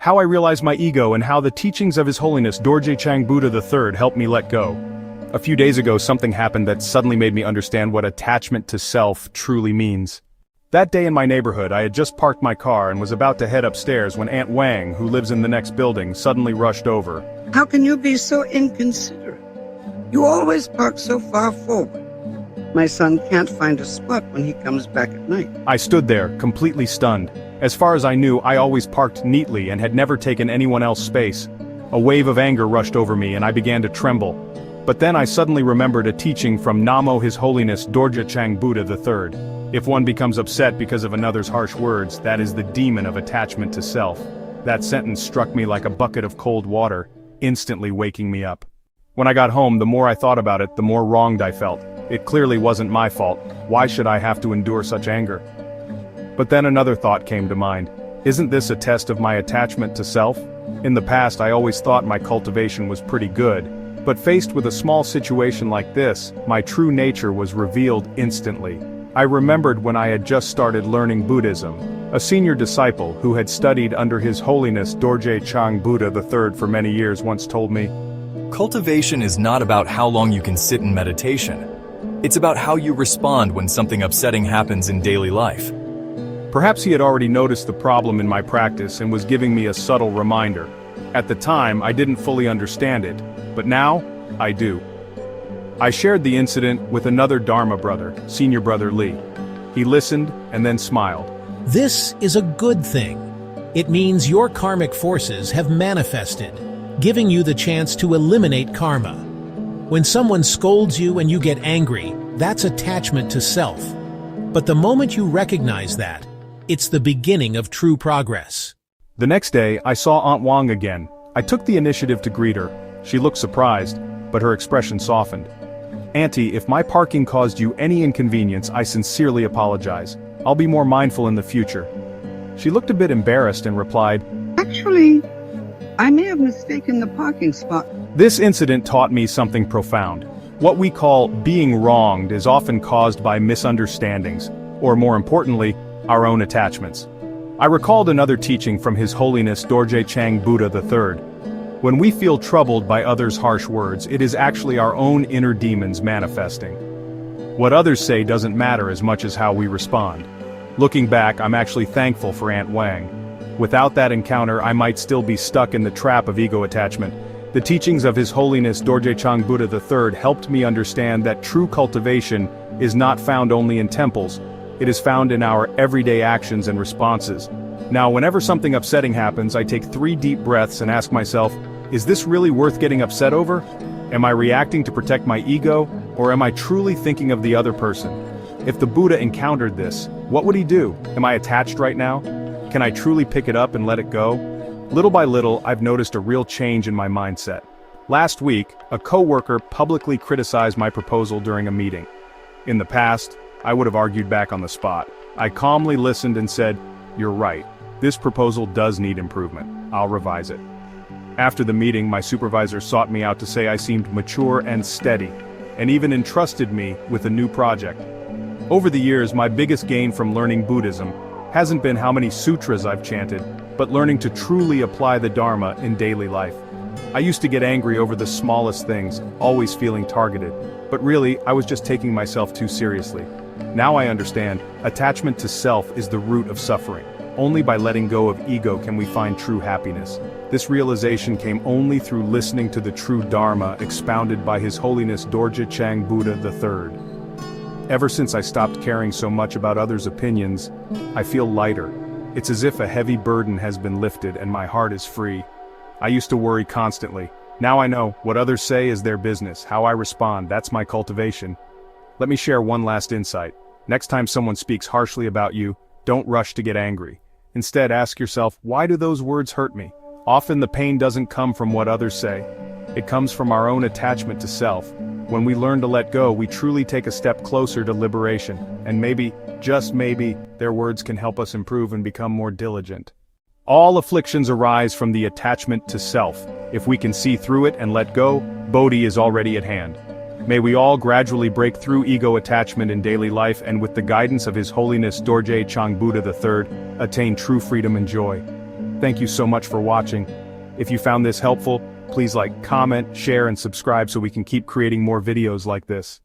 how I realized my ego and how the teachings of His Holiness Dorje Chang Buddha III helped me let go. A few days ago something happened that suddenly made me understand what attachment to self truly means. That day in my neighborhood I had just parked my car and was about to head upstairs when Aunt Wang, who lives in the next building, suddenly rushed over. How can you be so inconsiderate? You always park so far forward. My son can't find a spot when he comes back at night. I stood there, completely stunned. As far as I knew, I always parked neatly and had never taken anyone else's space. A wave of anger rushed over me and I began to tremble. But then I suddenly remembered a teaching from Namo His Holiness Dorje Chang Buddha III. If one becomes upset because of another's harsh words, that is the demon of attachment to self. That sentence struck me like a bucket of cold water, instantly waking me up. When I got home, the more I thought about it, the more wronged I felt. It clearly wasn't my fault. Why should I have to endure such anger? But then another thought came to mind. Isn't this a test of my attachment to self? In the past I always thought my cultivation was pretty good, but faced with a small situation like this, my true nature was revealed instantly. I remembered when I had just started learning Buddhism. A senior disciple who had studied under His Holiness Dorje Chang Buddha III for many years once told me, "Cultivation is not about how long you can sit in meditation. It's about how you respond when something upsetting happens in daily life." Perhaps he had already noticed the problem in my practice and was giving me a subtle reminder. At the time, I didn't fully understand it, but now, I do. I shared the incident with another Dharma brother, Senior Brother Lee. He listened and then smiled. This is a good thing. It means your karmic forces have manifested, giving you the chance to eliminate karma. When someone scolds you and you get angry, that's attachment to self. But the moment you recognize that, it's the beginning of true progress. The next day, I saw Aunt Wang again. I took the initiative to greet her. She looked surprised, but her expression softened. "Auntie, if my parking caused you any inconvenience, I sincerely apologize. I'll be more mindful in the future." She looked a bit embarrassed and replied, Actually, I may have mistaken the parking spot. This incident taught me something profound. What we call being wronged is often caused by misunderstandings, or more importantly, our own attachments. I recalled another teaching from His Holiness Dorje Chang Buddha III. When we feel troubled by others' harsh words, it is actually our own inner demons manifesting. What others say doesn't matter as much as how we respond. Looking back, I'm actually thankful for Aunt Wang. Without that encounter, I might still be stuck in the trap of ego attachment. The teachings of His Holiness Dorje Chang Buddha III helped me understand that true cultivation is not found only in temples. It is found in our everyday actions and responses. Now, whenever something upsetting happens, I take 3 deep breaths and ask myself, is this really worth getting upset over? Am I reacting to protect my ego, or am I truly thinking of the other person? If the Buddha encountered this, what would he do? Am I attached right now? Can I truly pick it up and let it go? Little by little, I've noticed a real change in my mindset. Last week, a coworker publicly criticized my proposal during a meeting. In the past, I would have argued back on the spot. I calmly listened and said, "You're right. This proposal does need improvement. I'll revise it." After the meeting, my supervisor sought me out to say I seemed mature and steady, and even entrusted me with a new project. Over the years, my biggest gain from learning Buddhism hasn't been how many sutras I've chanted, but learning to truly apply the Dharma in daily life. I used to get angry over the smallest things, always feeling targeted, but really, I was just taking myself too seriously. Now I understand, attachment to self is the root of suffering. Only by letting go of ego can we find true happiness. This realization came only through listening to the true Dharma expounded by His Holiness Dorje Chang Buddha III. Ever since I stopped caring so much about others' opinions, I feel lighter. It's as if a heavy burden has been lifted and my heart is free. I used to worry constantly. Now I know, what others say is their business. How I respond, that's my cultivation. Let me share one last insight. Next time someone speaks harshly about you, don't rush to get angry. Instead, ask yourself, why do those words hurt me? Often the pain doesn't come from what others say. It comes from our own attachment to self. When we learn to let go, we truly take a step closer to liberation. And maybe, just maybe, their words can help us improve and become more diligent. All afflictions arise from the attachment to self. If we can see through it and let go, Bodhi is already at hand. May we all gradually break through ego attachment in daily life and with the guidance of His Holiness Dorje Chang Buddha III, attain true freedom and joy. Thank you so much for watching. If you found this helpful, please like, comment, share, and subscribe so we can keep creating more videos like this.